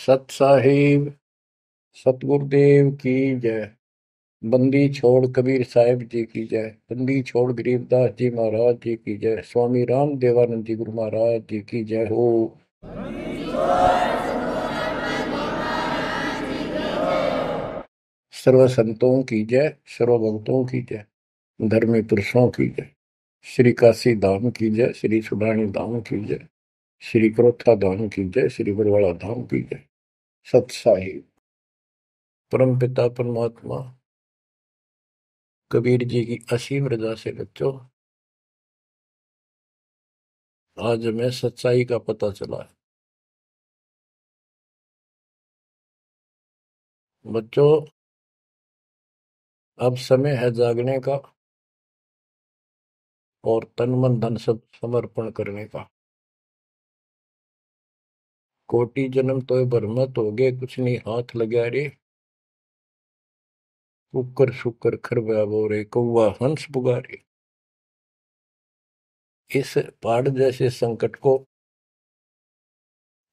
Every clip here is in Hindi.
सत साहिब सतगुरुदेव की जय। बंदी छोड़ कबीर साहिब जी की जय। बंदी छोड़ गरीबदास जी महाराज जी की जय। स्वामी राम देवानंद जी गुरु महाराज जी की जय हो। सर्व संतों की जय, सर्व भक्तों की जय, धर्मी पुरुषों की जय। श्री काशी धाम की जय, श्री सुडानी धाम की जय, श्री क्रोथा धाम की जय, श्री बरवाड़ा धाम की जय। सत साहिब परम पिता परमात्मा कबीर जी की असीम रजा से बच्चों आज हमें सच्चाई का पता चला है। बच्चों अब समय है जागने का और तन मन धन सब समर्पण करने का। कोटि जन्म तो भरमत हो गए, कुछ नहीं हाथ लगा रे। कुकर शुकर खरबा बोरे, कौवा हंस पुगारे। इस पहाड़ जैसे संकट को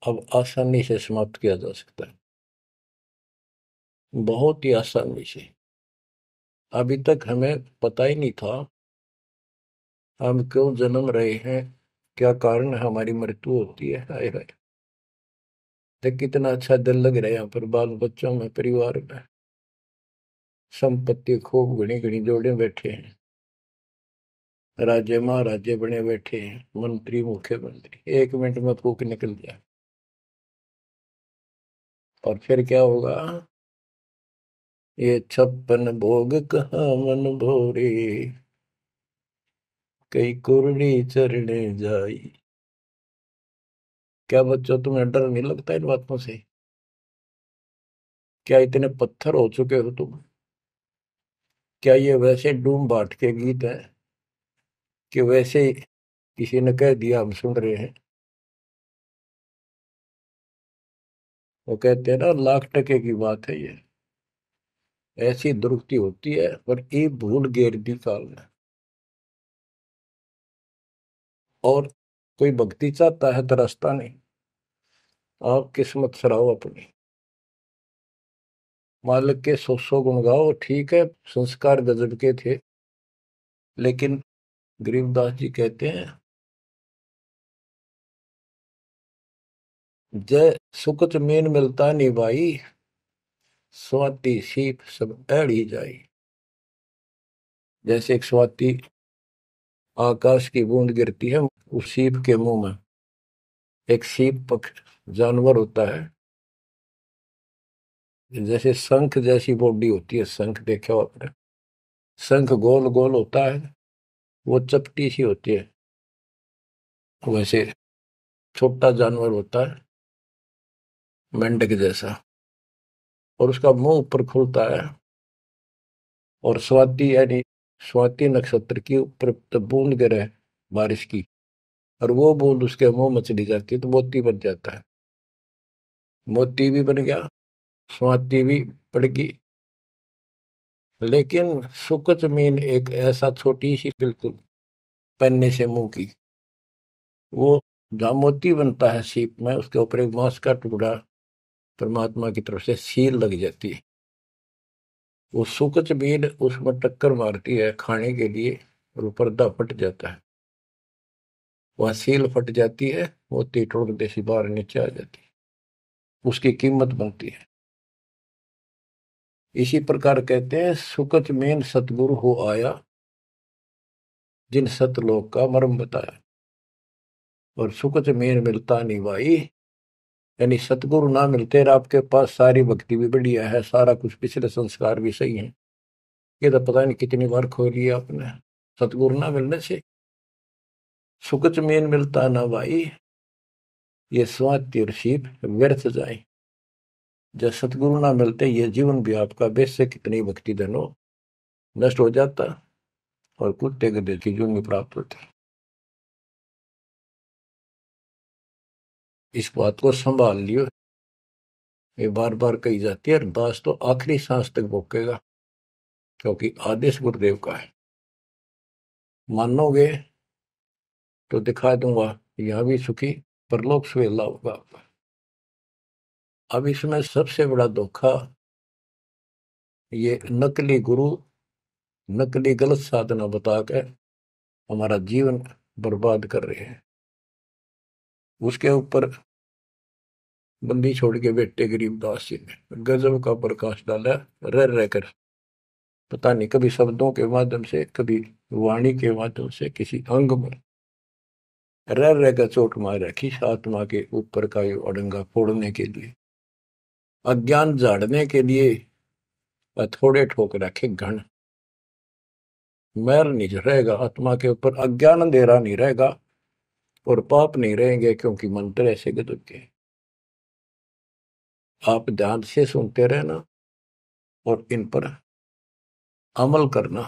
अब आसानी से समाप्त किया जा सकता है, बहुत ही आसानी से। अभी तक हमें पता ही नहीं था हम क्यों जन्म रहे हैं, क्या कारण है हमारी मृत्यु होती है। हाय हाय, देख कितना अच्छा दिल लग रहा है यहाँ पर, बाल बच्चों में, परिवार में। संपत्ति खूब घनी घनी जोड़े बैठे हैं, राजे महाराजे बने बैठे हैं, मंत्री मुख्यमंत्री। 1 मिनट में फूक निकल जाए और फिर क्या होगा। ये 56 भोग कहाँ मन भोरे, कई कुर्ड़ी चरणे जाई। क्या बच्चों तुम्हें डर नहीं लगता इन बातों से? क्या इतने पत्थर हो चुके हो तुम? क्या ये वैसे डूम बाट के गीत है कि वैसे ही किसी ने कह दिया हम सुन रहे हैं? वो कहते हैं ना, लाख टके की बात है ये। ऐसी दुरुक्ति होती है पर ये भूल गेर दी काल ने। और कोई भक्ति चाहता है तो रास्ता नहीं। आप किस्मत सराहो अपनी, मालिक के 100 गुण गाओ। ठीक है, संस्कार गजब के थे, लेकिन गरीबदास जी कहते हैं, जय सुकत मीन मिलता नहीं भाई, स्वाति सीप सब ऐड़ी जाई। जैसे एक स्वाति आकाश की बूंद गिरती है उस सीप के मुंह में। एक सीप पक जानवर होता है, जैसे शंख जैसी बॉडी होती है। शंख देखा हो आपने? शंख गोल गोल होता है, वो चपटी सी होती है। वैसे छोटा जानवर होता है, मेंढक जैसा, और उसका मुंह ऊपर खुलता है। और स्वाति यानी स्वाति नक्षत्र की ऊपर तब बूंद गिरे बारिश की, और वो बूंद उसके मुंह में चली जाती है तो मोती बन जाता है। मोती भी बन गया, स्वाति भी पड़ गई। लेकिन सुकच मीन एक ऐसा छोटी सी बिल्कुल पन्ने से मुंह की, वो जहाँ मोती बनता है सीप में, उसके ऊपर एक मांस का टुकड़ा परमात्मा की तरफ से सील लग जाती है। वो सुकच मीन उसमें टक्कर मारती है खाने के लिए, और वो पर्दा फट जाता है। वह सील फट जाती है, मोती टुकड़े से बाहर नीचे आ जाती है, उसकी कीमत बनती है। इसी प्रकार कहते हैं, सुकच मीन सतगुरु हो आया, जिन सतलोक का मर्म बताया। और सुकच मीन मिलता नहीं भाई, यानी सतगुरु ना मिलते और आपके पास सारी भक्ति भी बढ़िया है, सारा कुछ पिछले संस्कार भी सही है, ये तो पता नहीं कितनी बार खो लिया आपने। सतगुरु ना मिलने से सुकच मीन मिलता ना भाई, ये स्वाति और सीप व्यर्थ जाए। जब सतगुरु ना मिलते ये जीवन भी आपका बेशक कितनी भक्ति धन हो नष्ट हो जाता, और कुत्ते गधे की जून प्राप्त होती। इस बात को संभाल लियो, ये बार बार कही जाती है, और दास तो आखिरी सांस तक भोगेगा, क्योंकि आदेश गुरुदेव का है। मानोगे तो दिखा दूंगा, यहां भी सुखी परलोक सुहेला होगा। अब इसमें सबसे बड़ा धोखा ये नकली गुरु, नकली गलत साधना बता के हमारा जीवन बर्बाद कर रहे हैं। उसके ऊपर बंदी छोड़ के बेटे गरीबदास जी ने गजब का प्रकाश डाला, रह रहकर। पता नहीं कभी शब्दों के माध्यम से, कभी वाणी के माध्यम से, किसी अंग में रह रहकर चोट मार रखी आत्मा के ऊपर का ये अड़ंगा फोड़ने के लिए, अज्ञान झाड़ने के लिए। थोड़े ठोक रखे घन, मैल नहीं रहेगा आत्मा के ऊपर, अज्ञान अंधेरा नहीं रहेगा और पाप नहीं रहेंगे, क्योंकि मंत्र ऐसे गजब के। आप ध्यान से सुनते रहना और इन पर अमल करना,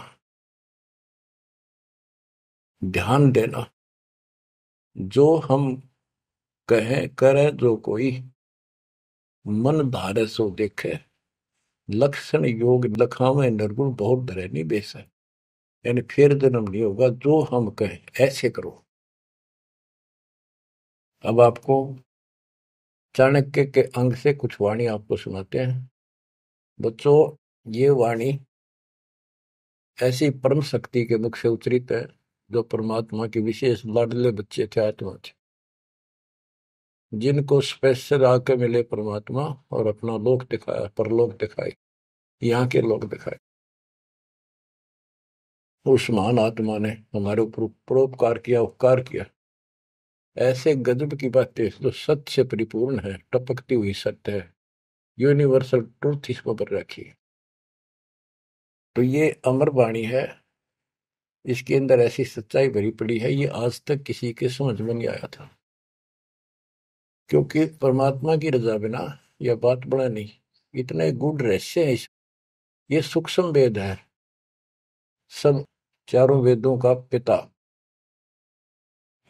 ध्यान देना। जो हम कहें करे जो कोई, मन धारे सो देखे, लक्षण योग लखावे निर्गुण बहुत धरे नहीं बेस है। यानी फिर जन्म नहीं होगा, जो हम कहें ऐसे करो। अब आपको चाणक्य के अंग से कुछ वाणी आपको सुनाते हैं। बच्चों, ये वाणी ऐसी परम शक्ति के मुख से उच्चरित है, जो परमात्मा के विशेष लाडले बच्चे थे, आत्मा थे, जिनको स्पेशल आके मिले परमात्मा और अपना लोक दिखाया, परलोक दिखाए, यहाँ के लोक दिखाए। उस महान आत्मा ने हमारे ऊपर परोपकार किया, उपकार किया। ऐसे गजब की बातें जो सत्य से परिपूर्ण है, टपकती हुई सत्य है, यूनिवर्सल ट्रूथ इसको पर रखी। तो ये अमर वाणी है, इसके अंदर ऐसी सच्चाई भरी पड़ी है, ये आज तक किसी के समझ में नहीं आया था। क्योंकि परमात्मा की रजा बिना यह बात बड़ा नहीं। इतने गूढ़ रहस्य है ये सूक्ष्म वेद है, सब चारों वेदों का पिता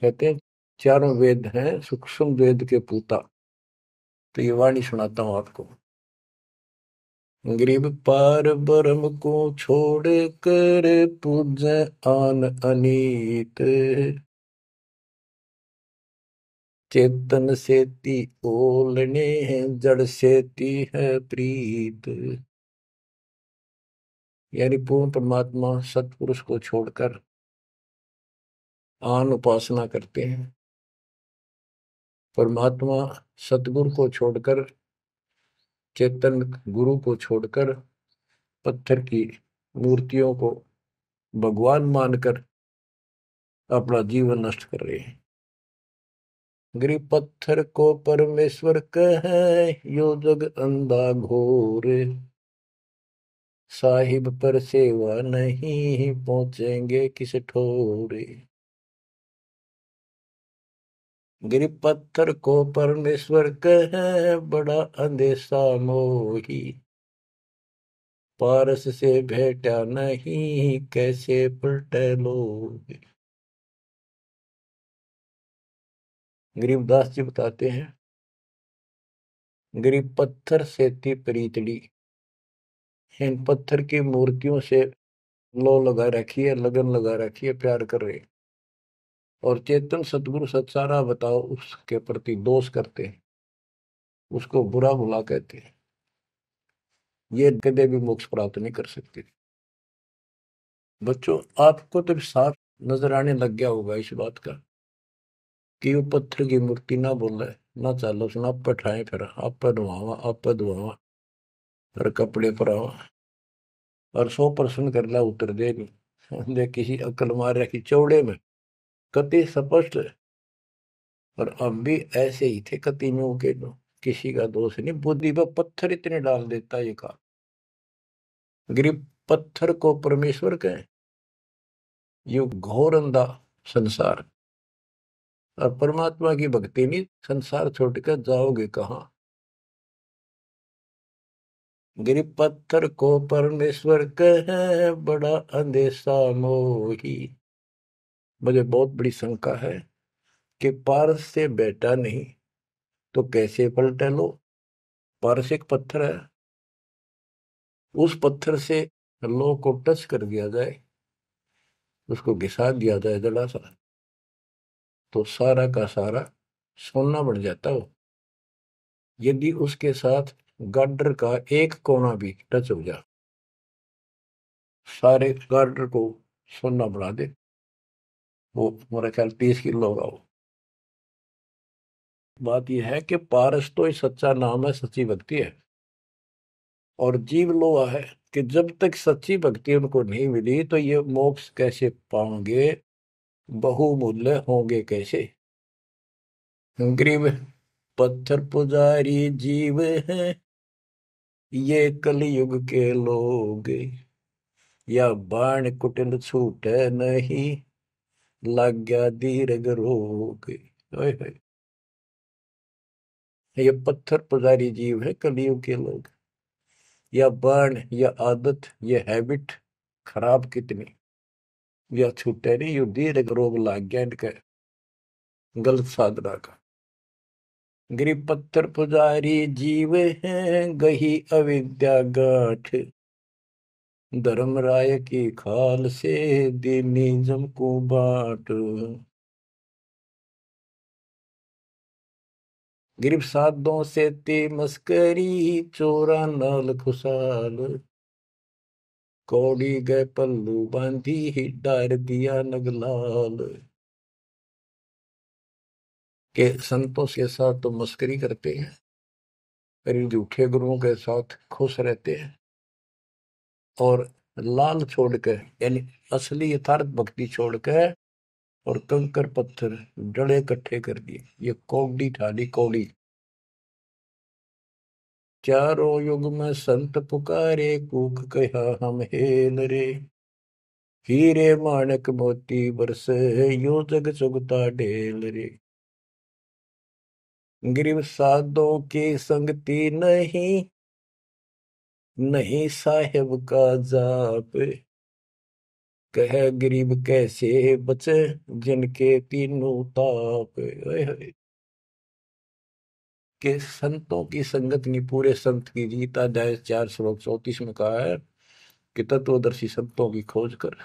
कहते हैं। चारों वेद हैं सूक्ष्म वेद के पूता। तो ये वाणी सुनाता हूं आपको। गरीब पार ब्रह्म को छोड़ कर पूजे आन अनीत, चेतन सेती ओलने जड़ सेती है प्रीत। यानी पूर्ण परमात्मा सतपुरुष को छोड़कर आन उपासना करते हैं। परमात्मा सतगुरु को छोड़कर, चेतन गुरु को छोड़कर, पत्थर की मूर्तियों को भगवान मानकर अपना जीवन नष्ट कर रहे हैं। गरीब पत्थर को परमेश्वर कहे, यो जग अंधा घोर, साहिब पर सेवा नहीं पहुंचेंगे किस ठोरे। गरीब पत्थर को परमेश्वर कहे, बड़ा अंदेशा मोही, पारस से भेटा नहीं कैसे पलटे लोग। गरीबदास जी बताते हैं, गरीब पत्थर से थी प्रीतड़ी, इन पत्थर की मूर्तियों से लो लगा रखी है, लगन लगा रखी है, प्यार कर रहे। और चेतन सतगुरु सत्सारा बताओ उसके प्रति दोष करते हैं, उसको बुरा भुला कहते हैं। ये कदे भी मोक्ष प्राप्त नहीं कर सकते। बच्चों, आपको तो साफ नजर आने लग गया होगा इस बात का कि वो पत्थर की मूर्ति ना बोले, ना चालो सुना, आप पठाए फिर आप पर धुआवा, आप पर धुआवा, और कपड़े पर आवा, और 100% कर ला उतर दे नहीं दे, किसी अकल मार रखी चौड़े में कति स्पष्ट। और अब भी ऐसे ही थे कति नो के नो, किसी का दोष नहीं, बुद्धि पर पत्थर इतने डाल देता ये का। गरीब पत्थर को परमेश्वर कहे, ये घोर अंधा संसार। और परमात्मा की भक्ति नहीं, संसार छोड़कर जाओगे कहाँ। गरीब पत्थर को परमेश्वर कहे, बड़ा अंदेशा मोही। मुझे बहुत बड़ी शंका है कि पारस से बेटा नहीं तो कैसे पलटे लो। पारस एक पत्थर है, उस पत्थर से लो को टच कर दिया जाए, उसको घिसा दिया जाए जरा सा, तो सारा का सारा सोना बन जाता हो। यदि उसके साथ गार्डर का एक कोना भी टच हो जाए, सारे गार्डर को सोना बना दे, वो मेरा ख्याल 30 किलो होगा वो। बात यह है कि पारस तो ही सच्चा नाम है, सच्ची भक्ति है। और जीव लोहा है कि जब तक सच्ची भक्ति उनको नहीं मिली तो ये मोक्ष कैसे पाएंगे, बहुमूल्य होंगे कैसे। गरीब पत्थर पुजारी जीव हैं ये कलयुग के लोग, या बाण कुटिल छूटे नहीं, लग गया दीर्घ रोग। ओए होए, ये पत्थर पुजारी जीव है कलयुग के लोग, या बाण, या आदत, ये हैबिट खराब कितनी, या छूटे नहीं, यू दीर्घ रोग लग गया इनके गलत साधना का। गरीब पत्थर पुजारी जीव हैं गही अविद्या गाठ, धर्म राय की खाल से दीनी जम को बाट। गरीब साधों से ते मस्करी, चोरा नाल खुशाल, कौड़ी गए पल्लू बांधी डार दिया नगलाल। के संतों के साथ तो मस्करी करते हैं, पर इन झूठे गुरुओं के साथ खुश रहते हैं, और लाल छोड़कर यानी असली यथार्थ भक्ति छोड़कर और कंकर पत्थर डड़े इकट्ठे कर दिए। ये कौड़ी ठाली कौड़ी। चारों युग में संत पुकारे, कूक कहा हम हेल रे, हीरे माणक मोती बरसे, यो जग चुगता ढेल रे। गरीब साधों की संगति नहीं, नहीं साहेब का जाप, कह गरीब कैसे बचे जिनके तीनों ताप। ओए होए, के संतों की संगत नहीं, पूरे संत की गीता अध्याय 4 श्लोक 34 में कहा है कि तत्वदर्शी संतों की खोज कर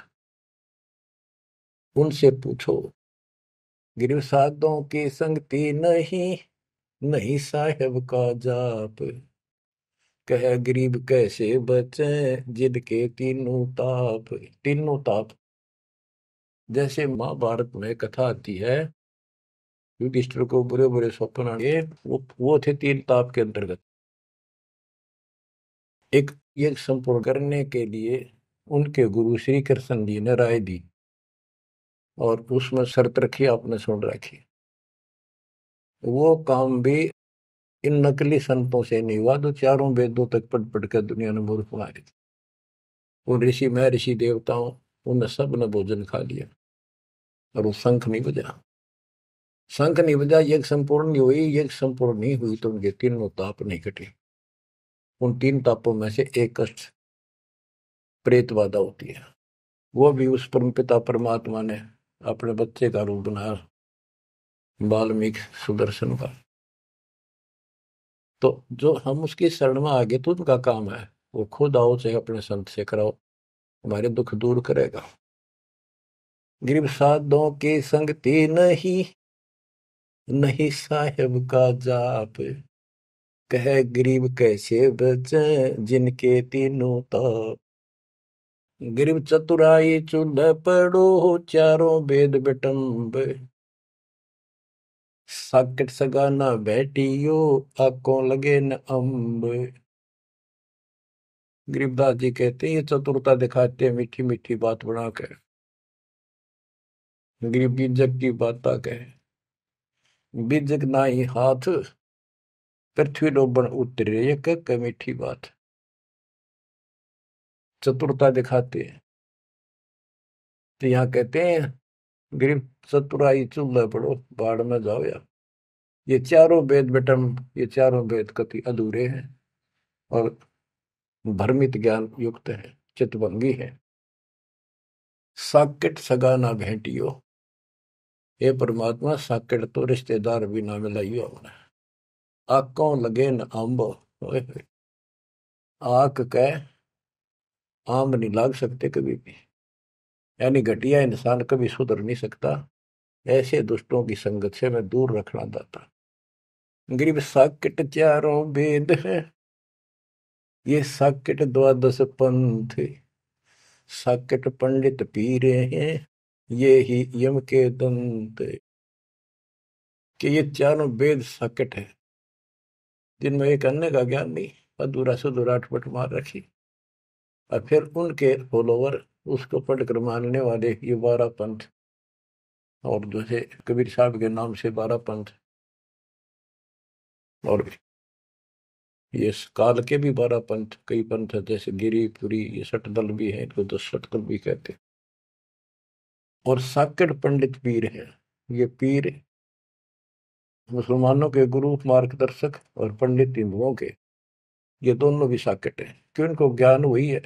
उनसे पूछो। गिरव साधों की संगति नहीं, नहीं साहेब का जाप, कह गरीब कैसे बचे जिनके तीनों ताप। तीनों ताप, जैसे महाभारत में कथा आती है, युधिष्ठिर को बुरे बुरे स्वप्न आए, वो थे तीन ताप के अंतर्गत। एक यज्ञ संपूर्ण करने के लिए उनके गुरु श्री कृष्ण जी ने राय दी, और उसमें शर्त रखी, आपने सुन रखी। वो काम भी इन नकली संतों से नहीं हुआ जो चारों वेदों तक पढ़ पढ़ कर दुनिया ने मूर्ख बना रही थी। उन ऋषि में ऋषि देवताओं, उन सब ने भोजन खा लिया, और वो शंख नहीं बजा। शंख नहीं बजा, यज्ञ संपूर्ण नहीं हुई। यज्ञ संपूर्ण नहीं हुई तो उनके तीनों ताप नहीं कटे। उन तीन तापों में से एक कष्ट प्रेत बाधा होती है, वो भी उस परम पिता परमात्मा ने अपने बच्चे का रूप बनाया, वाल्मीकि सुदर्शन का। तो जो हम उसकी शरण में आगे तो उनका काम है, वो खुद आओ चाहे अपने संत से कराओ, हमारे दुख दूर करेगा। गरीब साधों की संगति नहीं, नहीं साहेब का जाप, कह गरीब कैसे बचे जिनके तीनों ताप। गरीब चतुराई चूल्हे पड़ो, चारों वेद बिटम्ब, साकट सगाना बैठियो, आंखों लगे न अम्ब। गरीबदास जी कहते हैं ये चतुरता दिखाते हैं मीठी मीठी बात बनाकर, गरीब बीजक की बात कहे, बीजक ना ही हाथ, पृथ्वी डोबन उतरे, ये कह मीठी बात। चतुरता दिखाते हैं, तो यहाँ कहते हैं गरीब चतुराई चूल्हे पड़ो, बाढ़ में जाओ यार। ये चारों वेद बेटम, ये चारों वेद कति अधूरे हैं और भ्रमित ज्ञान युक्त है, चितभंगी है। साकेट सगा ना भेंटियो, हे परमात्मा साकेट तो रिश्तेदार भी ना मिलाइयो हमने, आंखों लगे न आंब। आंख कह आम नहीं लाग सकते कभी भी, यानी घटिया इंसान कभी सुधर नहीं सकता। ऐसे दुष्टों की संगत से मैं दूर रखना चाहता। गरीब साकेट चारों वेद है, ये साकेट द्वादश पंथ, साकेट पंडित पीरे हैं, ये ही यम के दंत। कि ये चारों वेद साकेट है, जिनमें एक अन्य का ज्ञान नहीं, अधूरा सुधूरा अटपट मार रखी। और फिर उनके फॉलोवर उसको पढ़कर मानने वाले ये 12 पंथ, और जैसे कबीर साहब के नाम से 12 पंथ, और ये काल के भी 12 पंथ, कई पंथ है, जैसे गिरिपुरी, ये शटदल भी है, इनको 10 शटदल भी कहते हैं। और साकेट पंडित पीर है, ये पीर मुसलमानों के गुरु मार्गदर्शक और पंडित हिंदुओं के, ये दोनों भी साकेट है, क्यों इनको ज्ञान वही है।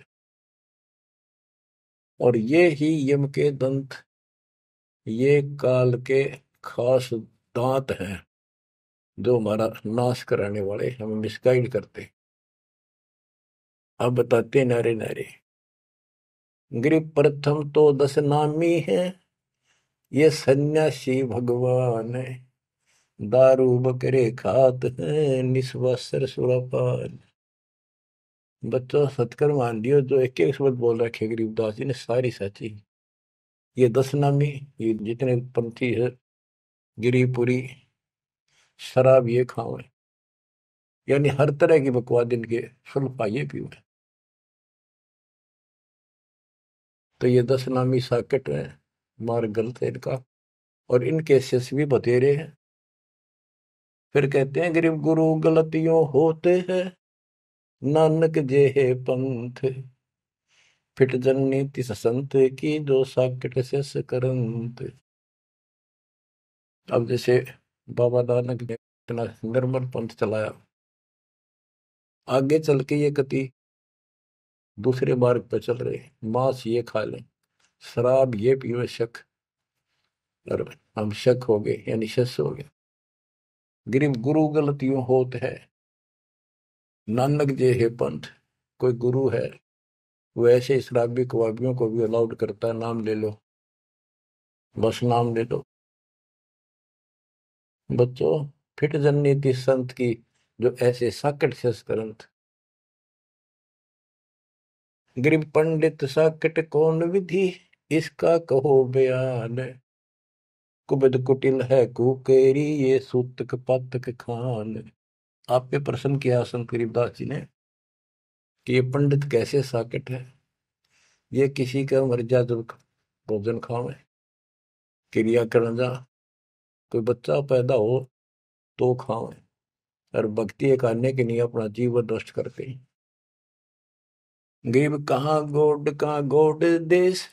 और ये ही यम के दंत, ये काल के खास दांत हैं, जो हमारा नाश कराने वाले, हमें मिसगाइड करते। अब बताते नारे नारे। गिरि प्रथम तो 10 नामी है, ये सन्यासी भगवान है, दारू बकरे खात है, निस्वासर सुरापान। बच्चों सतकर मान लियो, जो एक एक शब्द बोल रखे गरीबदास जी ने सारी सच्ची। ये 10 नामी, ये जितने पंथी है, गिरिपुरी, शराब ये खाओ, यानी हर तरह की बकवाद इनके सुल्फा ये पीओ। तो ये 10 नामी साकेट है, मार्ग गलत है इनका, और इनके शिष्य भी बतेरे हैं। फिर कहते हैं गरीब गुरु गलतियों होते हैं, नानक जे है पंथ, फिट जननी तिस संत की, जो साकेट शिष्य करंत। अब जैसे बाबा नानक ने इतना निर्मल पंथ चलाया, आगे चल के ये गति दूसरे मार्ग पर चल रहे, मांस ये खा लें, शराब ये पियो शक, और हम शक हो गए यानी शस हो गए। गरीब गुरु गलतियों होत है, नानक जे है पंथ। कोई गुरु है वो ऐसे शराबी कबाबियों को भी अलाउड करता है, नाम ले लो, बस नाम ले लो। बच्चों फिट जननी थी संत की, जो ऐसे साकट शस करंत। गरीब पंडित साकट कौन विधि, इसका कहो बयान, कुबद कुटिल है कुकेरी, ये सूतक पातक खान। आप पे प्रश्न किया संत गरीबदास जी ने कि ये पंडित कैसे साकट है। ये किसी का मर्जा जब भोजन खावे, क्रिया करना जा, कोई बच्चा पैदा हो तो खावे, और भक्ति एक आने के लिए अपना जीवन नष्ट करते हैं। गरीब कहाँ गोड देश,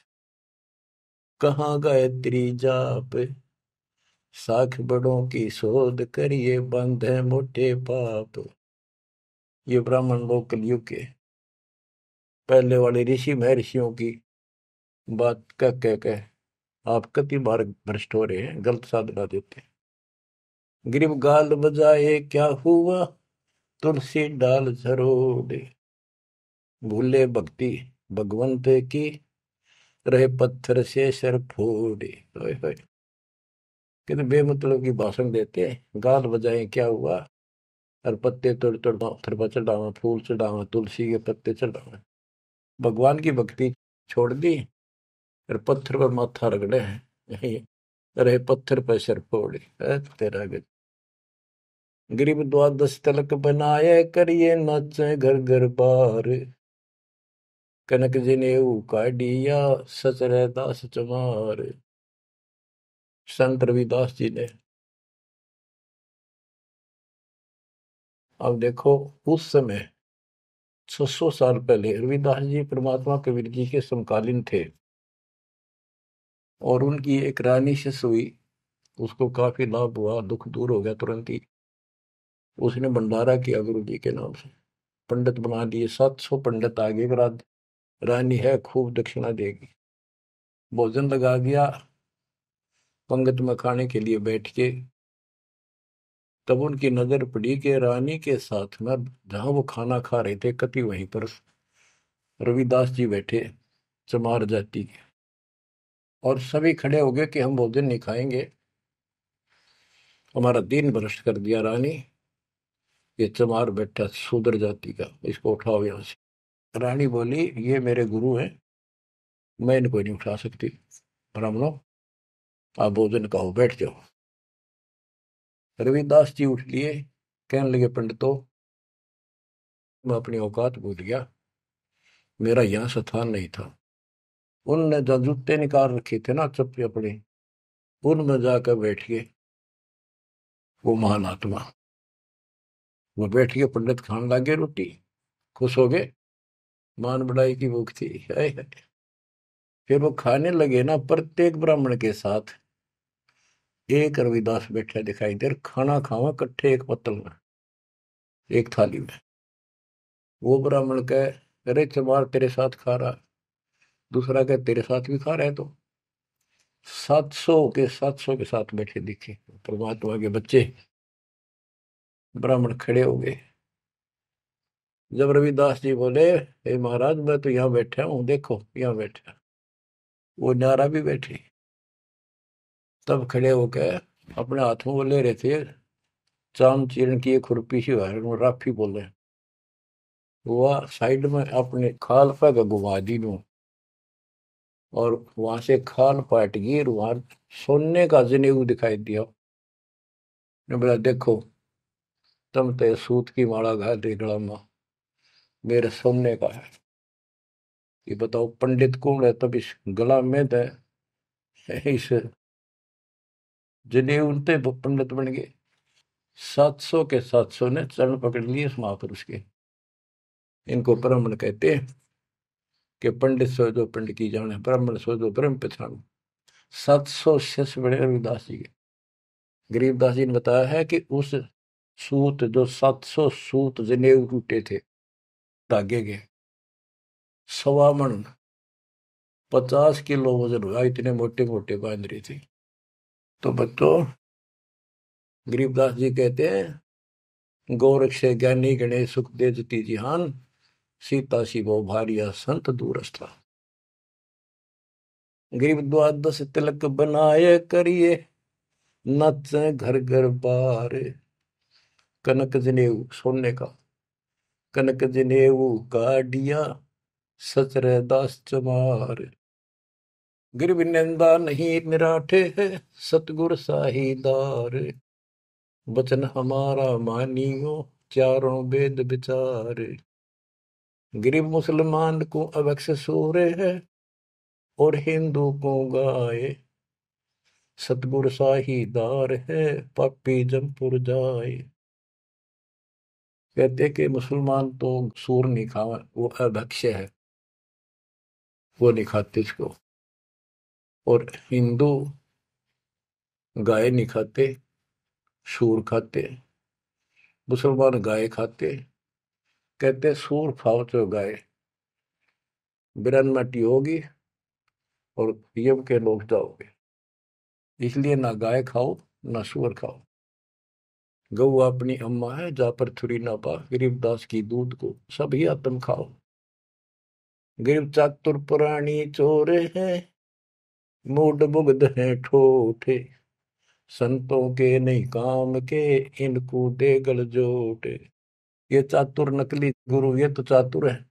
कहाँ गायत्री जाप, साख बड़ों की शोध करिए, बंधे मोटे पाप। ये ब्राह्मण लोग कलयुग के पहले वाले ऋषि महर्षियों की बात कह आप कति बार भ्रष्ट हो रहे हैं, गलत साधना देते हैं। गिरिब गाल बजाए क्या हुआ, तुलसी डाल झरोड़े, भूले भक्ति भगवंत की, रहे पत्थर से सर फोड़े। कितने बेमतलब की भाषण देते हैं, गाल बजाए क्या हुआ, और पत्ते तोड़ तोड़ पत्थर पर चढ़ावा, फूल चढ़ावा, तुलसी के पत्ते चढ़ावा, भगवान की भक्ति छोड़ दी, और पत्थर पर माथा रगड़े हैं, रहे पत्थर पर सिर फोड़े। तेरा गज गरीब द्वादश तलक बनाए, करिए नाचे घर घर बार, कनक जनेऊ काढ़िया, सच दास चमार। संत रविदास जी ने, अब देखो उस समय 600 साल पहले रविदास जी परमात्मा कबीर जी के समकालीन थे, और उनकी एक रानी शिष्य हुई, उसको काफी लाभ हुआ, दुख दूर हो गया तुरंत ही। उसने भंडारा किया गुरु जी के नाम से, पंडित बना दिए, 700 पंडित आगे, रानी है खूब दक्षिणा देगी। भोजन लगा दिया, पंगत में खाने के लिए बैठ के, तब उनकी नजर पड़ी कि रानी के साथ में जहां वो खाना खा रहे थे, कति वहीं पर रविदास जी बैठे, चमार जाति के। और सभी खड़े हो गए कि हम भोजन नहीं खाएंगे, हमारा दिन भ्रष्ट कर दिया रानी। ये चमार बैठा शूद्र जाति का, इसको उठाओ यहां से। रानी बोली ये मेरे गुरु हैं, मैं इनको नहीं उठा सकती। ब्राह्मणों आप भोजन खाओ, बैठ जाओ। रविदास जी उठ लिए, कहने लगे पंडितों मैं अपनी औकात भूल गया, मेरा यहाँ स्थान नहीं था। उनने जो जूते निकाल रखे थे ना चप्पे अपने, उनमें जाकर बैठ गए वो महान आत्मा। वो बैठ के पंडित खाने लगे रोटी, खुश हो गए, मान बढ़ाई की भूख थी। हाय हाय। फिर वो खाने लगे ना, प्रत्येक ब्राह्मण के साथ एक रविदास बैठा दिखाई दे, खाना खावा इकट्ठे एक पत्तल में, एक थाली में। वो ब्राह्मण कहे अरे चमार तेरे साथ खा रहा, दूसरा कहे तेरे साथ भी खा रहे तो 700 के साथ बैठे दिखे परमात्मा के बच्चे। ब्राह्मण खड़े हो गए। जब रविदास जी बोले हे महाराज मैं तो यहाँ बैठा हूँ, देखो यहाँ बैठा, वो नारा भी बैठे। तब खड़े होकर अपने हाथ में वो ले रहे थे चाम चीरण की एक खुरपी सी राफी बोले, वह साइड में अपने खाल पर घुमा दी नू, और वहां से खाल पाट गई, वहां सोने का जनेऊ दिखाई दिया। ने बोला देखो तुम तो सूत की माला घाल रही गला में, मेरे सोने का है। ये बताओ पंडित कौन है, तब इस गला में तो इस जनेऊ ते पंडित बन गए। 700 के 700 ने चरण पकड़ लिए इस महापुरुष के। इनको ब्राह्मण कहते हैं कि पंडित सो जो पंडित की जाने, ब्राह्मण सो जो ब्रह्म पहचान। 700 शिष्य बड़े रविदास जी के। गरीबदास जी ने बताया है कि उस सूत जो 700 सूत जनेऊ टूटे थे धागे के, 1.25 मन 50 किलो वजन हुआ, इतने मोटे मोटे बांध रही थी। तो बच्चों गरीबदास जी कहते हैं गोरख से ज्ञानी गणे सुख दे जती जिहान, सीता शिवो भारिया संत दूरस्था। गरीब द्वादश तिलक बनाए करिए, नच घर घर बार। कनक जनेऊ सोने का, कनक जनेऊ काडिया सचरे दास चमार। गिरव निंदा नहीं निराठे है, सतगुर साहीदार। वचन हमारा मानियो, चारों वेद विचार। गरीब मुसलमान को अवक्ष सूरे है, और हिंदू को गाए। सतगुर साहीदार है, पापी जमपुर जाए। कहते कि मुसलमान तो सूर नहीं खावा, वो अभक्ष्य है, वो नहीं खाते इसको। और हिंदू गाय नहीं खाते, सूर खाते। मुसलमान गाय खाते। कहते सूर खाओ तो गाय बिरन मटी होगी और यम के लोग जाओगे, इसलिए ना गाय खाओ ना सूअर खाओ। गऊ अपनी अम्मा है, जा पर थुरी ना पा, गरीबदास की दूध को सभी आत्म खाओ। गरीब चातुर पुरानी चोर है, मूड बुग्ध है ठोठे। संतों के नहीं काम के, इनको दे गल जोटे। ये चातुर नकली गुरु, ये तो चातुर है,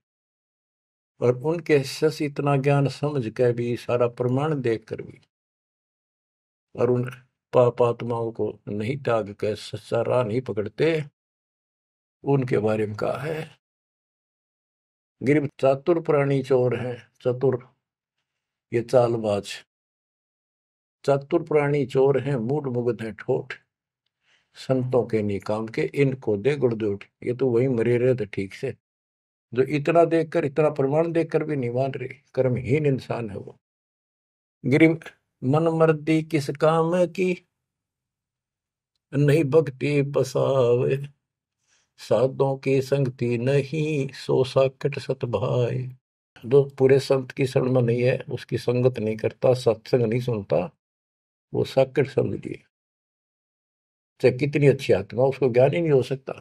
और उनके शिष्य इतना ज्ञान समझ के भी, सारा प्रमाण देख कर भी, और उन पाप आत्माओं को नहीं त्याग कर सच्चा राह नहीं पकड़ते, उनके बारे में कहा है। गिर चातुर प्राणी चोर है, चतुर ये चालबाज। चातुर प्राणी चोर है, मूड मुग्ध है ठोठ। संतों के नहीं काम के, इनको दे गुड़दोट। ये तो वही मरे रहे थे ठीक से, जो इतना देखकर, इतना प्रमाण देखकर भी नहीं मान रहे, कर्महीन इंसान है वो। गिरिव मन मर्दी किस काम की, नहीं भक्ति बसावे। साधों की संगति नहीं, सो साकट सत भाई। जो पूरे संत की शरण में नहीं है, उसकी संगत नहीं करता, सत्संग नहीं सुनता, वो साकट समझिए। चाहे कितनी अच्छी आत्मा, उसको ज्ञान ही नहीं हो सकता।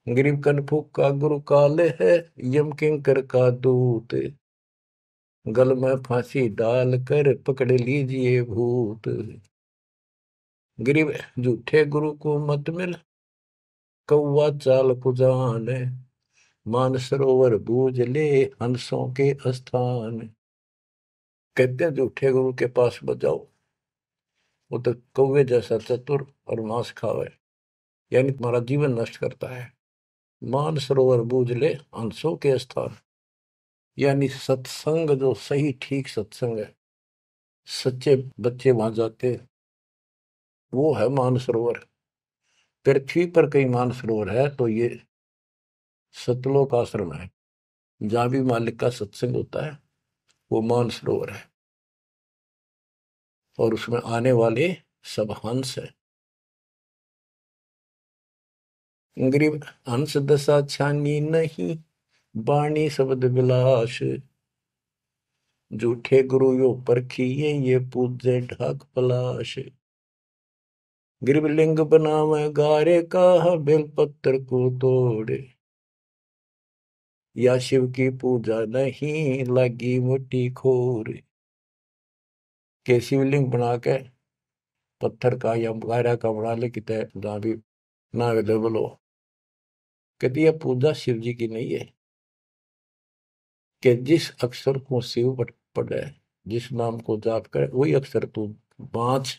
गरीब कनफूक का गुरु काले है, यम किंकर का दूत। गल में फांसी डाल कर पकड़ लीजिए भूत। गरीब झूठे गुरु को मत मिल, कौवा चाल कुजान, मानसरोवर बूझ ले हंसों के स्थान। कहते हैं झूठे गुरु के पास मत जाओ, वो तो कौवे जैसा चतुर और मांस खावे, यानी तुम्हारा जीवन नष्ट करता है। मानसरोवर बूझ ले हंसों के स्थान, यानी सत्संग जो सही ठीक सत्संग है, सच्चे बच्चे वहां जाते, वो है मानसरोवर। पृथ्वी पर कई मानसरोवर है, तो ये सतलोक आश्रम है, जहां भी मालिक का सत्संग होता है वो मानसरोवर है, और उसमें आने वाले सब हंस है। गरीब हंस दशा छानी नहीं, बाणी शब्द विलास। झूठे गुरु यो परखिए, ये पूजे ढाक पलाश। गिरब लिंग बनावे गारे का, बेलपत्र को तोड़े। या शिव की पूजा नहीं, लगी मोटी खोर। के शिवलिंग बना के पत्थर का या गारा का बना ले, कितने जहां भी ना अवेलेबल हो, कहती है पूजा शिव जी की नहीं है। कि जिस अक्षर को शिव पढ़े, जिस नाम को जाप करे, वही अक्षर तू बाँच।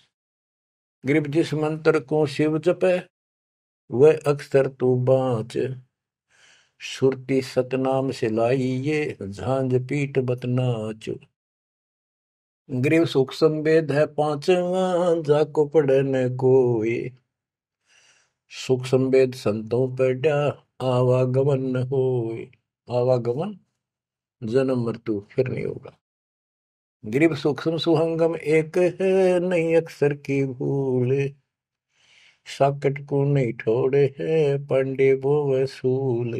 ग्रीब जिस मंत्र को शिव जपे, वह अक्षर तू बाँच। सुरती सतनाम से लाई ये, झांझ पीठ बतनाच। ग्रीव सुख संवेद है पांचवा, जाको पढ़े न कोई। सुख संवेद संतों पढ़ा, आवागमन न होए। आवागमन जन्म मृत्यु फिर नहीं होगा। ग्रीब सूक्ष्म सुहंगम एक है, नहीं अक्षर की भूल। साकट को नहीं ठोड़े है, पांडे वो वसूल।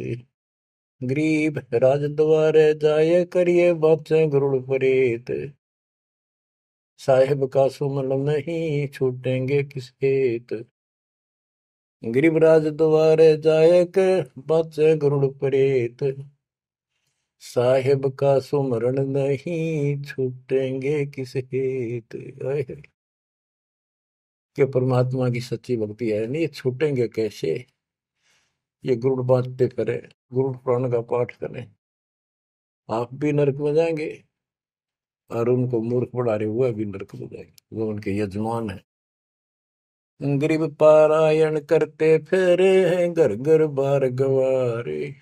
ग्रीब राज द्वारे जाए, करिए बातें गरुड़ परेत। साहेब का सुमन नहीं, छूटेंगे किस हेत। ग्रीब राज द्वारे जाए, कर बातें गरुड़ परेत। साहेब का सुमरण नहीं, छूटेंगे किस हेत। कि परमात्मा की सच्ची भक्ति है नहीं, छूटेंगे कैसे। ये गुरुड़ बांटते करें, गुरुड़ पुराण का पाठ करें, आप भी नरक में जाएंगे, और उनको मूर्ख बना रहे हुए भी नरक में जाएंगे, वो उनके यजमान है। गरीब पारायण करते फिरे हैं, घर घर बार गवारे।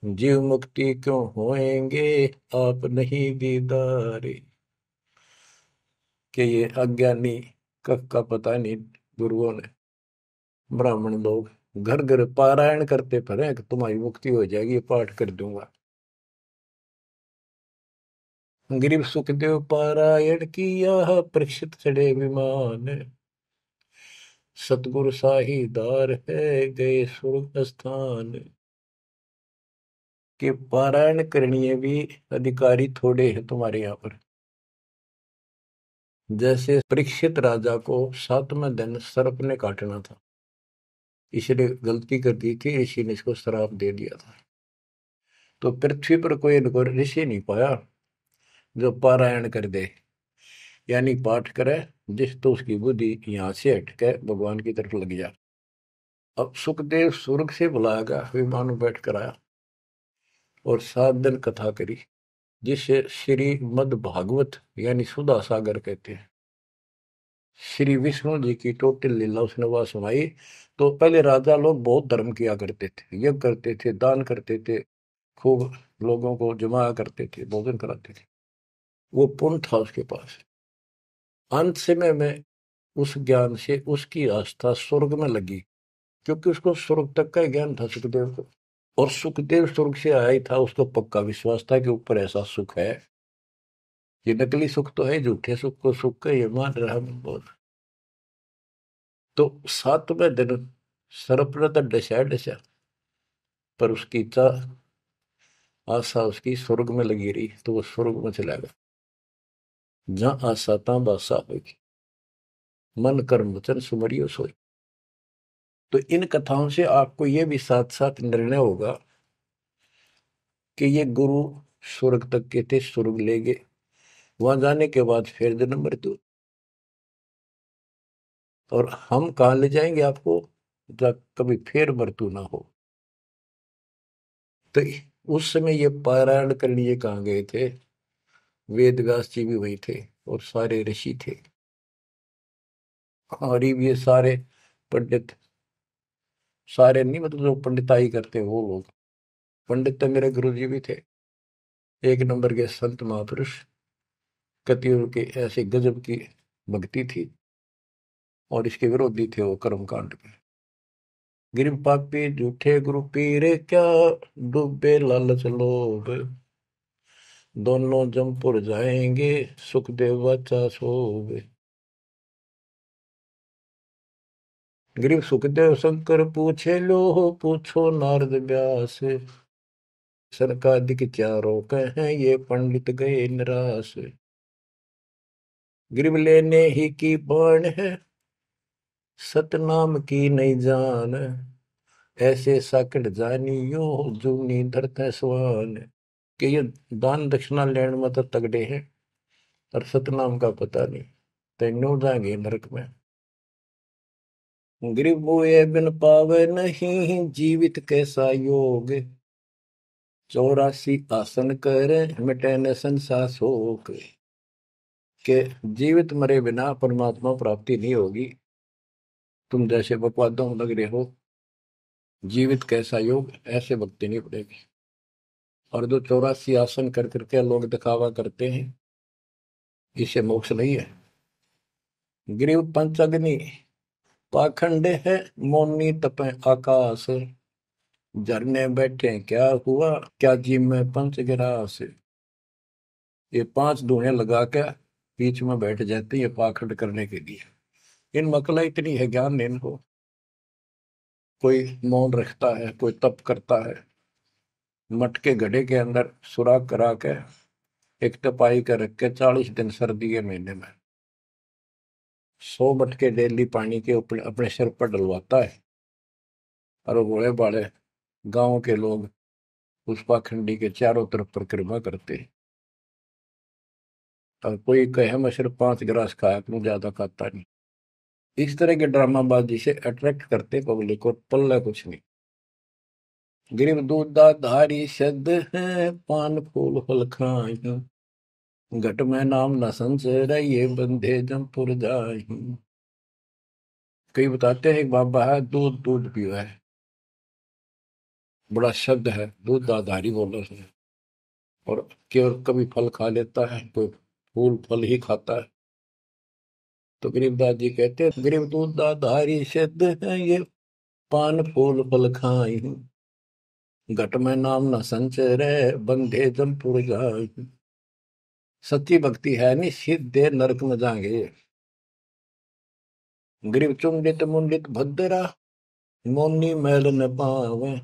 जीव मुक्ति क्यों होएंगे, आप नहीं दीदारे। कि ये अज्ञानी कब का पता नहीं, गुरुओं ने, ब्राह्मण लोग घर घर पारायण करते फिरे कि तुम्हारी मुक्ति हो जाएगी, पाठ कर दूंगा। गरीब सुखदेव पारायण किया, परीक्षित चढ़े विमान। सतगुरु साहीदार है, गए स्वर्ग स्थान। के पारायण करनी भी अधिकारी थोड़े हैं तुम्हारे यहाँ पर। जैसे परीक्षित राजा को 7वें दिन सर्प ने काटना था, इसने गलती कर दी थी, ऋषि ने इसको श्राप दे दिया था। तो पृथ्वी पर कोई ऋषि नहीं पाया जो पारायण कर दे, यानी पाठ करे, जिस तो उसकी बुद्धि यहाँ से हटके भगवान की तरफ लग जा। अब सुखदेव स्वर्ग से बुलाया गया, विमान में बैठ कर आया और 7 दिन कथा करी, जिसे श्री मद भागवत यानी सुधा सागर कहते हैं। श्री विष्णु जी की टोटल लीला उसने वहां सुनाई। तो पहले राजा लोग बहुत धर्म किया करते थे, यज्ञ करते थे, दान करते थे, खूब लोगों को जमा करते थे, भोजन कराते थे, वो पुण्य था उसके पास। अंत समय में उस ज्ञान से उसकी आस्था स्वर्ग में लगी, क्योंकि उसको स्वर्ग तक का ज्ञान था सुखदेव को। और सुखदेव स्वर्ग से आया ही था, उसको पक्का विश्वास था कि ऊपर ऐसा सुख है। ये नकली सुख तो है, झूठे सुख को सुख है ये मान रहा बहुत। तो 7वें दिन सर्प ने तो डसा डसा, पर उसकी इच्छा आशा उसकी स्वर्ग में लगी रही, तो वो स्वर्ग में चला गया। जहां आशा ता बासा होगी, मन कर्म वचन सुमरियो सोई। तो इन कथाओं से आपको ये भी साथ साथ निर्णय होगा कि ये गुरु स्वर्ग तक के थे, स्वर्ग ले गए, वहां जाने के बाद फिर जन्म मृत्यु। और हम कहाँ ले जाएंगे आपको, जब कभी फिर मृत्यु ना हो। तो उस समय ये पारायण करने ये कहाँ गए थे? वेद व्यास जी भी वही थे और सारे ऋषि थे, और ये सारे पंडित, सारे नहीं मतलब जो पंडिताई करते वो लोग। पंडित तो मेरे गुरु जी भी थे, एक नंबर के संत महापुरुष। कतियों के ऐसे गजब की भक्ति थी, और इसके विरोधी थे वो कर्मकांड के। गिरव पापी झूठे गुरु पीरे क्या, डूबे लालच लोभ, दोनों जमपुर जाएंगे, सुखदेव बच्चा सोवे। गिरव सुखदेव शंकर पूछे लो, पूछो नारद व्यास, सरकादिक चारों कहें ये पंडित गए निराश। गिरव लेने ही की बाण है, सतनाम की नहीं जान, ऐसे साकड़ जानियो, जूनी धरते स्वान। कि ये दान दक्षिणा लेने में तो तगड़े हैं, और सतनाम का पता नहीं, तेनों जाएंगे नरक में। गिरिव मोए बिन पावे नहीं, जीवित कैसा योग, 84 आसन करे, मिटे न संसार शोक। के जीवित मरे बिना परमात्मा प्राप्ति नहीं होगी। तुम जैसे बकवादों में लग रहे हो, जीवित कैसा योग, ऐसे भक्ति नहीं पड़ेगी। और जो 84 आसन कर करके लोग दिखावा करते हैं, इसे मोक्ष नहीं है। ग्रीव पंचअग्नि पाखंड है, मौनी तपे आकाश, झरने बैठे क्या हुआ, क्या जी में पंच गिरास। ये 5 धुएं लगा के बीच में बैठ जाते हैं, ये पाखंड करने के लिए। इन मकला इतनी है ज्ञान नहीं इनको। कोई मौन रखता है, कोई तप करता है, मटके घड़े के अंदर सुराख करा के एक तपाई कर रख के 40 दिन सर्दी के महीने में 100 मटके डेली पानी के अपने सिर पर डलवाता है, और वो बड़े बड़े गांव के लोग उस पाखंडी के चारों तरफ परिक्रमा करते हैं। और कोई कहे मैं सिर्फ 5 गिलास खाया करूं, ज्यादा खाता नहीं। इस तरह के ड्रामाबाजी से अट्रैक्ट करते पब्लिक, और पल्ला कुछ नहीं। गिरिव दूधा धारी शब्द है, पान फूल फल खाई, घट में नाम न संचय, ये बंधे जमपुर जाई। कई बताते हैं एक बाबा है, दूध दूध पियो है, बड़ा शब्द है, दूध दाधारी बोला है। और केवल कभी फल खा लेता है, कोई फूल फल ही खाता है। तो गरीबदास जी कहते हैं, गरीब दूध दाधारी सिद्ध है, ये पान फूल फल खाई, घट में नाम न संचय रहे, बंधे जमपुर जाई। सच्ची भक्ति है नहीं, सीधे नरक में जाएंगे। गरीब चुंडित मुंडित भद्रा, मोनी मैल न पावे,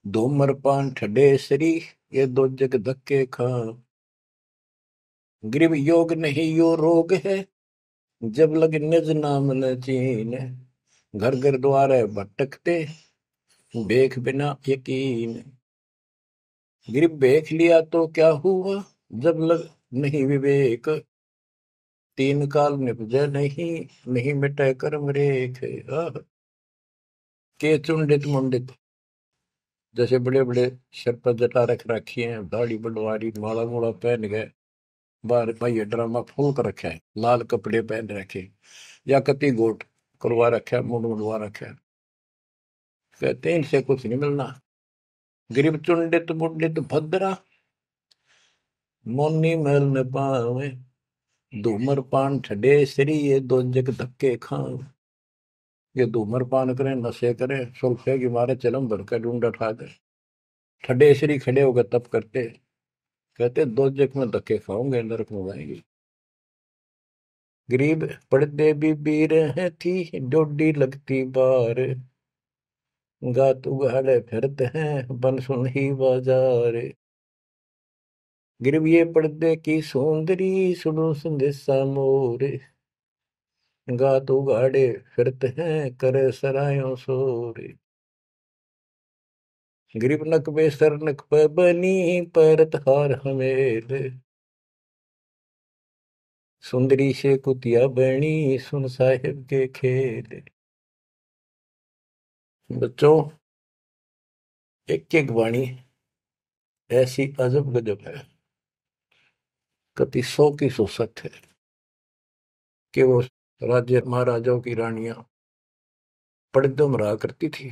धूमर पान ठडेसरी, ये दो जग धक्के खा। गरीब योग नहीं यो रोग है, जब लग निज नाम न चीन, घर घर द्वारे भटकते, बेख बिना यकीन। गिर बेख लिया तो क्या हुआ, जब लग नहीं विवेक, 3 काल निपजे नहीं, नहीं मिटे कर्म रेख। के चुंडित मुंडित, जैसे बड़े बड़े सिर पर जटा रख रखी है, दाढ़ी बड़वारी, माला मोला पहन गए, बाहर भाई ड्रामा फूल कर रखे है, लाल कपड़े पहन रखे, या कति गोट करवा रखा, मुंड मुंडवा रखा। कहते हैं इनसे कुछ नहीं मिलना। गरीब चुंडित मुंडित भद्रा, मोनी मैल न पावे, धूमर पान ठडे श्री, ये दो जग धक्के खाओ। ये धूमर पान करें, नशे करें, सुल्फे की मारे चलम भर कर ढूंढ उठा दे, ठडे श्री खड़े होकर तप करते, कहते 2 जग में धक्के खाओगे, नरक में जाएंगे। गरीब पड़दे भी बीर है थी, डोडी लगती बार, गात उगाड़े फिरते हैं, बन सुन ही बाजार। गिरव ये पर्दे की सुंदरी, सुनो संदेशा मोर, गात उगाड़े फिरते हैं, करे सरायों शोर। गिरिव नक बेसर नक पे बनी, पैरत हार हमेल, सुंदरी से कुतिया बनी, सुन साहिब के खेल। बच्चों, एक एक वाणी ऐसी अजब गजब है, कति 100 की 100 सत्य है कि वो राज्य महाराजाओं की रानियां पड़दम रहा करती थी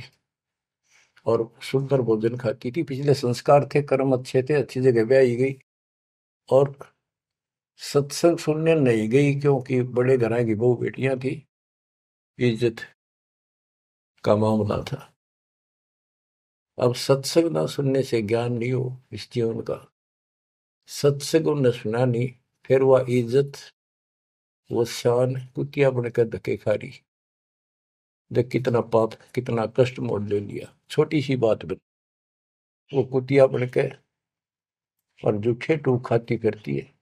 और सुंदर भोजन खाती थी। पिछले संस्कार थे, कर्म अच्छे थे, अच्छी जगह ब्याही गई और सत्संग सुनने नहीं गई क्योंकि बड़े घरां की बहू बेटियां थी, इज्जत का मामला था। अब सत्संग ना सुनने से ज्ञान नहीं हो इस जीवन का, सत्संग उन्हें सुना नहीं, फिर वह इज्जत, वो शान कुतिया बनकर धक्के खा रही। देख कितना पाप, कितना कष्ट मोल ले लिया छोटी सी बात में। वो कुतिया बनकर और जूठे टूक खाती करती है,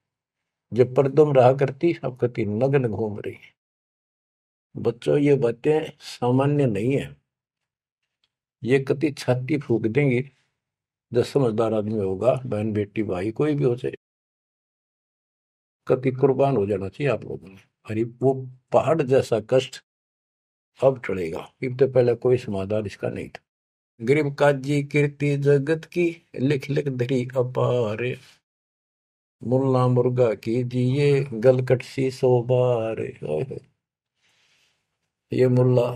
जब परदम रहा करती अब कति नग्न घूम रही। बच्चों, ये बातें सामान्य नहीं है, ये कति छाती फूक देंगी। जो समझदार आदमी होगा, बहन बेटी भाई कोई भी हो जाए, कति कुर्बान हो जाना चाहिए आप लोगों ने। अरे वो पहाड़ जैसा कष्ट अब टलेगा, इससे पहले कोई समाधान इसका नहीं था। गरीब काजी कीर्ति जगत की, लिख लिख धरी अपार, मुल्ला मुर्गा की जिए गलकट सी 100 बार। ये मुल्ला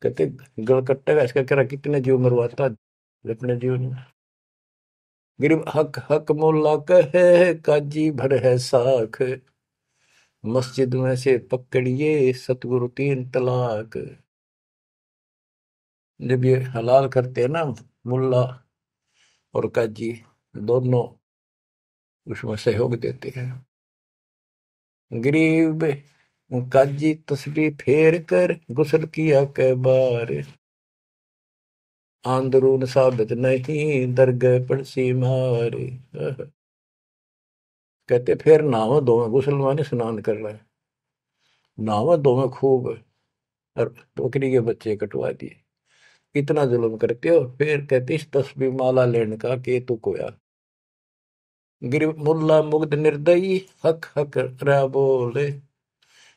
कहते गलकट्टे का इसका कह रहा कितने जीव मरवाता अपने जीवन में। गरीब हक हक मुल्ला कहे काजी भर है साख, मस्जिद में से पकड़िए सतगुरु 3 तलाक। जब ये हलाल करते हैं ना मुल्ला और काजी दोनों, उसमें सहयोग देते हैं। गरीब काजी तस्बीह फेर कर गुस्ल किया कै बार, आंदरून साबित नहीं दरगह पड़सी मार। कहते फिर नहावा धोवे, गुस्ल माने स्नान कर रहा है, नहावा धोवे खूब और बकरी के बच्चे कटवा दिए। इतना जुल्म करते हो, फिर कहते इस तस्बीह माला लेने का के तू कोया। गिर मुल्ला मुग्ध निर्दयी हक हक रा बोले,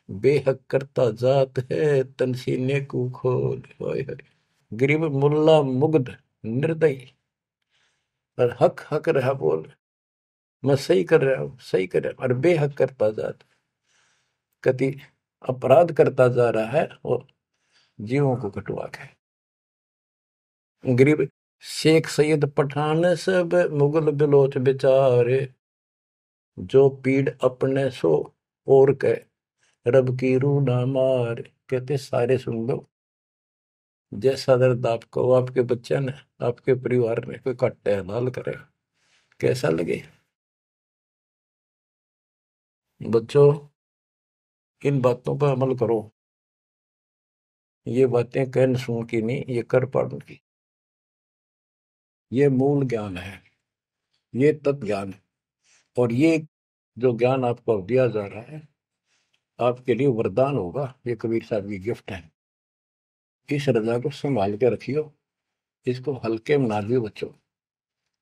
बेहक करता जात है तन सीने को खोल। गरीब मुल्ला मुग्ध निर्दयी और हक हक रहा बोल, मैं सही कर रहा हूं, सही कर रहा हूं, और बेहक करता जात, कति अपराध करता जा रहा है और जीवों को कटवा के। गरीब शेख सैयद पठान सब मुगल बिलोच बेचारे, जो पीड़ अपने सो और के रब की रूह ना मार। कहते सारे सुन लो, जैसा दर्द आपको आपके बच्चे ने, आपके परिवार ने कोई कट्टे हलाल करे, कैसा लगे। बच्चों, इन बातों पर अमल करो। ये बातें कहन सुन की नहीं, ये कर पाड़न की। ये मूल ज्ञान है, ये तत्व ज्ञान है, और ये जो ज्ञान आपको दिया जा रहा है आपके लिए वरदान होगा। ये कबीर साहब की गिफ्ट है। इस रजा को संभाल के रखियो, इसको हल्के में ना लियो बच्चों,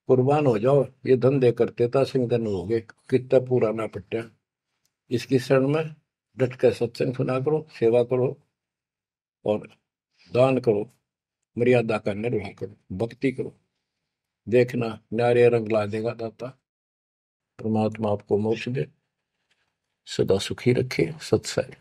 कुर्बान हो जाओ। ये धंधे करते था सिंह धन हो गए, कितना पुराना पट्टा। इसकी शरण में डट कर सत्संग सुना करो, सेवा करो और दान करो, मर्यादा का निर्वाह करो, भक्ति करो। देखना न्यारे रंग ला देगा दाता। परमात्मा आपको मोक्ष दे, सदा सुखी रखे। सत्संग।